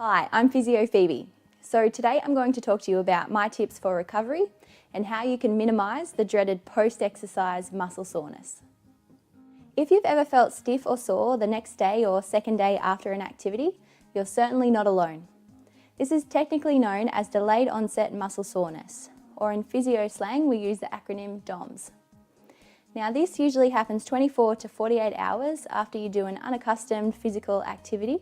Hi, I'm Physio Phebe. So today I'm going to talk to you about my tips for recovery and how you can minimise the dreaded post-exercise muscle soreness. If you've ever felt stiff or sore the next day or second day after an activity, you're certainly not alone. This is technically known as delayed onset muscle soreness, or in physio slang we use the acronym DOMS. Now this usually happens 24 to 48 hours after you do an unaccustomed physical activity,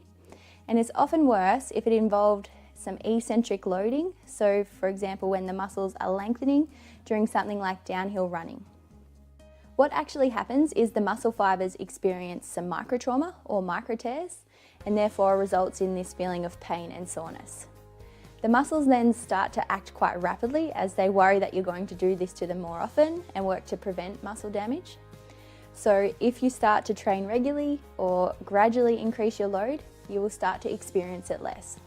and it's often worse if it involved some eccentric loading, so for example when the muscles are lengthening during something like downhill running. What actually happens is the muscle fibres experience some microtrauma or micro tears, and therefore results in this feeling of pain and soreness. The muscles then start to act quite rapidly as they worry that you're going to do this to them more often and work to prevent muscle damage. So if you start to train regularly or gradually increase your load, you will start to experience it less.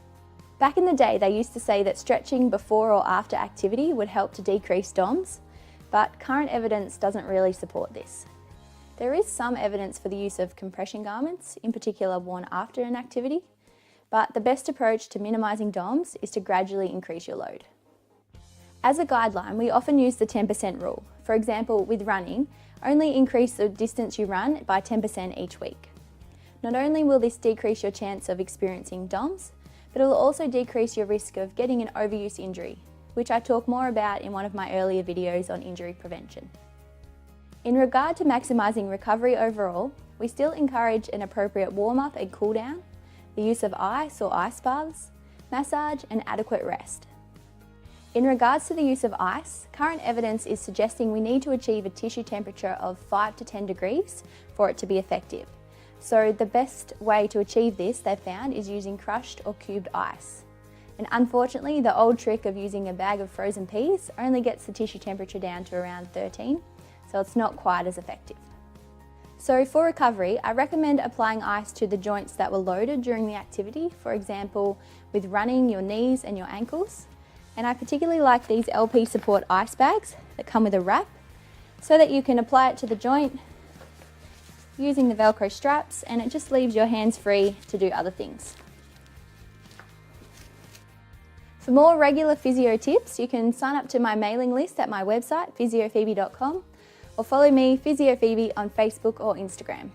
Back in the day, they used to say that stretching before or after activity would help to decrease DOMS, but current evidence doesn't really support this. There is some evidence for the use of compression garments, in particular worn after an activity, but the best approach to minimising DOMS is to gradually increase your load. As a guideline, we often use the 10% rule. For example, with running, only increase the distance you run by 10% each week. Not only will this decrease your chance of experiencing DOMS, but it will also decrease your risk of getting an overuse injury, which I talk more about in one of my earlier videos on injury prevention. In regard to maximising recovery overall, we still encourage an appropriate warm-up and cool-down, the use of ice or ice baths, massage and adequate rest. In regards to the use of ice, current evidence is suggesting we need to achieve a tissue temperature of 5 to 10 degrees for it to be effective. So the best way to achieve this, they've found, is using crushed or cubed ice. And unfortunately, the old trick of using a bag of frozen peas only gets the tissue temperature down to around 13, so it's not quite as effective. So for recovery, I recommend applying ice to the joints that were loaded during the activity, for example, with running, your knees and your ankles. And I particularly like these LP Support ice bags that come with a wrap, so that you can apply it to the joint using the Velcro straps, and it just leaves your hands free to do other things. For more regular physio tips, you can sign up to my mailing list at my website, physiophebe.com, or follow me, Physio Phebe, on Facebook or Instagram.